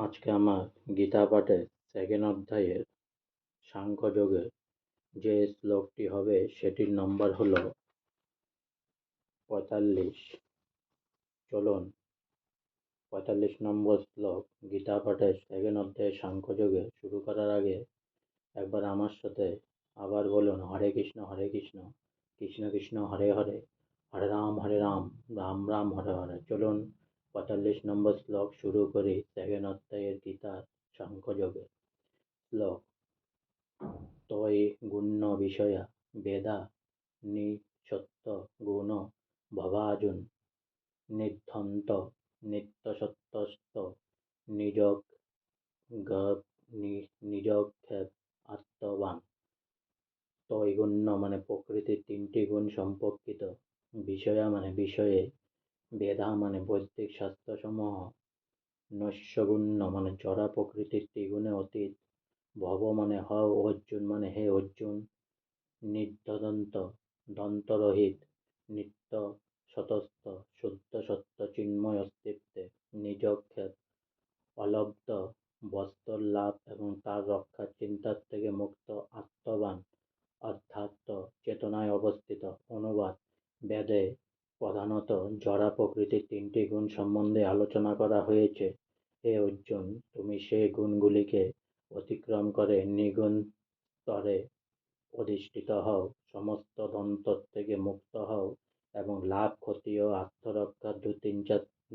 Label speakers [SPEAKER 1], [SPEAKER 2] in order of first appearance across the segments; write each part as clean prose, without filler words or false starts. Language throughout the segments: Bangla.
[SPEAKER 1] আজকে আমার গীতা পাঠের সেকেন্ড অধ্যায়ের সাংখ্যযোগের যে শ্লোকটি হবে সেটির নম্বর হলো ৪৫। চলুন ৪৫ নম্বর শ্লোক গীতা পাঠের সেকেন্ড অধ্যায়ের সাংখ্যযোগে শুরু করার আগে একবার আমার সাথে আবার বলুন, হরে কৃষ্ণ কৃষ্ণ কৃষ্ণ হরে হরে, হরে রাম রাম রাম হরে হরে। চলুন ৪৫ নম্বর শ্লোক শুরু করি সেকেন্ড অধ্যায়ের গীতার সাংখ্যযোগে। শ্লোক: তৈ গুণ্য বিষয়া বেদা নিসত্ত গুণ ভবার্জুন নিধ্যন্ত নিত্যসত্ত্বস্ত নিজগ নিজক্ষেপ আত্মবান। তৈ গুণ্য মানে প্রকৃতির তিনটি গুণ সম্পর্কিত, বিষয়া মানে বিষয়ে, বেদা মানে বৈদিক শাস্ত্রসমূহ, নৈষ্যগুণ্য মানে জড়া প্রকৃতির ত্রিগুণে অতীত, ভব মানে হও, অর্জুন মানে হে অর্জুন, নির্দন্ত দন্তরহিত, নিত্য সতস্ত শুদ্ধ সত্য চিন্ময় অস্তিত্বে, নিজক্ষেপ অলব্ধ বস্তুর লাভ এবং তার রক্ষার চিন্তার থেকে মুক্ত, আত্মবান অধ্যাত্ম চেতনায় অবস্থিত। অনুবাদ: বেদে প্রধানত জড়া প্রকৃতির তিনটি গুণ সম্বন্ধে আলোচনা করা হয়েছে। হে অর্জুন, তুমি সেই গুণগুলিকে অতিক্রম করে নির্গুণ স্তরে অধিষ্ঠিত হও, সমস্ত দ্বন্দ্ব থেকে মুক্ত হও এবং লাভ, ক্ষতি ও আত্মরক্ষার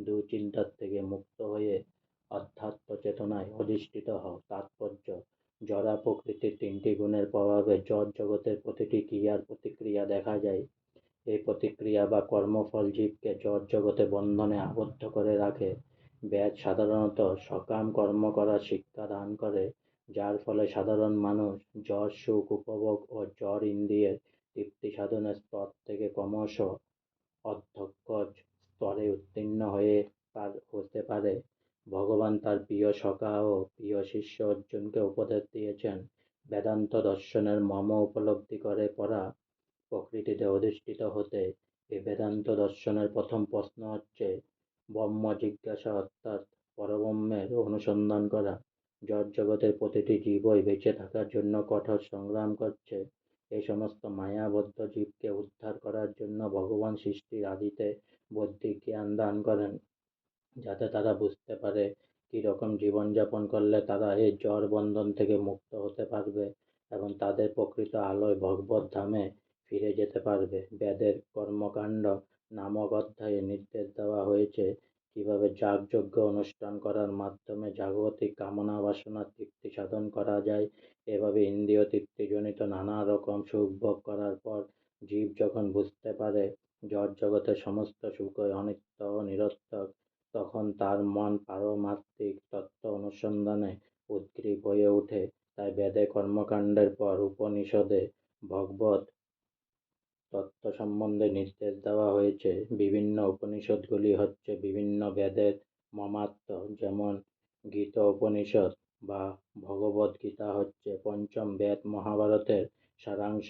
[SPEAKER 1] দুশ্চিন্তার থেকে মুক্ত হয়ে অধ্যাত্ম চেতনায় অধিষ্ঠিত হও। তাৎপর্য: জড়া প্রকৃতির তিনটি গুণের প্রভাবে জড় জগতের প্রতিটি ক্রিয়ার প্রতিক্রিয়া দেখা যায়। এই প্রতিক্রিয়া বা কর্মফল জীবকে জড় জগতে বন্ধনে আবদ্ধ করে রাখে। বেদ সাধারণত সকাম কর্ম করার শিক্ষা দান করে, যার ফলে সাধারণ মানুষ জড় সুখ উপভোগ ও জড় ইন্দ্রিয়ের তৃপ্তি সাধনের স্তর থেকে ক্রমশ অধ্যক্ষজ স্তরে উত্তীর্ণ হতে পারে। ভগবান তার প্রিয় সখা ও প্রিয় শিষ্য অর্জুনকে উপদেশ দিয়েছেন, বেদান্ত দর্শনের মর্ম উপলব্ধি করে পরা প্রকৃতিতে অধিষ্ঠিত হতে। এই বেদান্ত দর্শনের প্রথম প্রশ্ন হচ্ছে ব্রহ্ম জিজ্ঞাসা, অর্থাৎ পরব্রহ্মের অনুসন্ধান করা। জড় জগতের প্রতিটি জীবই বেঁচে থাকার জন্য কঠোর সংগ্রাম করছে। এই সমস্ত মায়াবদ্ধ জীবকে উদ্ধার করার জন্য ভগবান সৃষ্টির আদিতে বৌদ্ধিক জ্ঞান দান করেন, যাতে তারা বুঝতে পারে কি রকম জীবনযাপন করলে তারা এই জড় বন্ধন থেকে মুক্ত হতে পারবে এবং তাদের প্রকৃত আলোয় ভগবত ধামে ফিরে যেতে পারবে। বেদের কর্মকাণ্ড নামক অধ্যায়ে নির্দেশ দেওয়া হয়েছে কিভাবে যাগযজ্ঞ অনুষ্ঠান করার মাধ্যমে জাগতিক কামনা বাসনার তৃপ্তি সাধন করা যায়। এভাবে ইন্দ্রিয় তৃপ্তিজনিত নানা রকম সুখ ভোগ করার পর জীব যখন বুঝতে পারে জড় জগতের সমস্ত সুখই অনিত্য ও নিরর্থক, তখন তার মন পারমার্থিক তত্ত্ব অনুসন্ধানে উদ্গ্রীব হয়ে ওঠে। তাই বেদে কর্মকাণ্ডের পর উপনিষদে ভগবত তত্ত্ব সম্বন্ধে নির্দেশ দেওয়া হয়েছে। বিভিন্ন উপনিষদগুলি হচ্ছে বিভিন্ন বেদের মর্মার্থ, যেমন গীত উপনিষদ বা ভগবদ্ গীতা হচ্ছে পঞ্চম বেদ, মহাভারতের সারাংশ।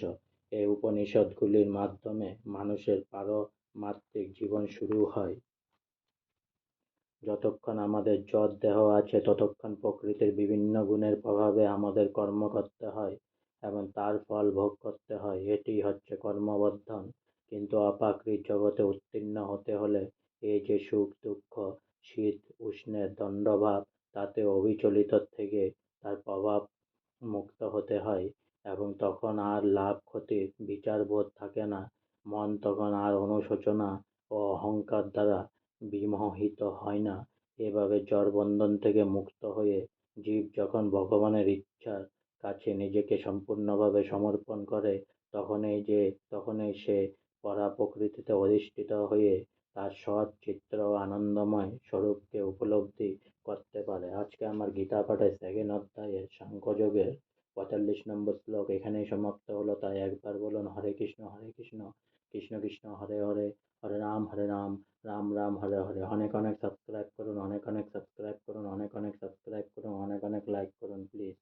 [SPEAKER 1] এই উপনিষদগুলির মাধ্যমে মানুষের পারমার্থিক জীবন শুরু হয়। যতক্ষণ আমাদের জড় দেহ আছে ততক্ষণ প্রকৃতির বিভিন্ন গুণের প্রভাবে আমাদের কর্ম করতে হয় এবং তার ফল ভোগ করতে হয়। এটিই হচ্ছে কর্মবন্ধন। কিন্তু অপ্রাকৃত জগতে উত্তীর্ণ হতে হলে এই যে সুখ দুঃখ শীত উষ্ণের দ্বন্দ্বভাব, তাতে অবিচলিত থেকে তার প্রভাব মুক্ত হতে হয় এবং তখন আর লাভ ক্ষতির বিচারবোধ থাকে না। মন তখন আর অনুশোচনা ও অহংকার দ্বারা বিমোহিত হয় না। এভাবে জড়বন্ধন থেকে মুক্ত হয়ে জীব যখন ভগবানের ইচ্ছার কাছে নিজেকে সম্পূর্ণভাবে সমর্পণ করে, তখনই সে পরা প্রকৃতিতে অধিষ্ঠিত হয়ে তার সৎ চিত্র ও আনন্দময় স্বরূপকে উপলব্ধি করতে পারে। আজকে আমার গীতা পাঠের সেকেন্ড অধ্যায়ের সাংখ্যযোগের ৪৫ নম্বর শ্লোক এখানেই সমাপ্ত হলো। তাই একবার বলুন, হরে কৃষ্ণ কৃষ্ণ কৃষ্ণ হরে হরে, হরে রাম রাম রাম হরে হরে। অনেক অনেক সাবস্ক্রাইব করুন, অনেক অনেক সাবস্ক্রাইব করুন, অনেক অনেক সাবস্ক্রাইব করুন, অনেক অনেক লাইক করুন প্লিজ।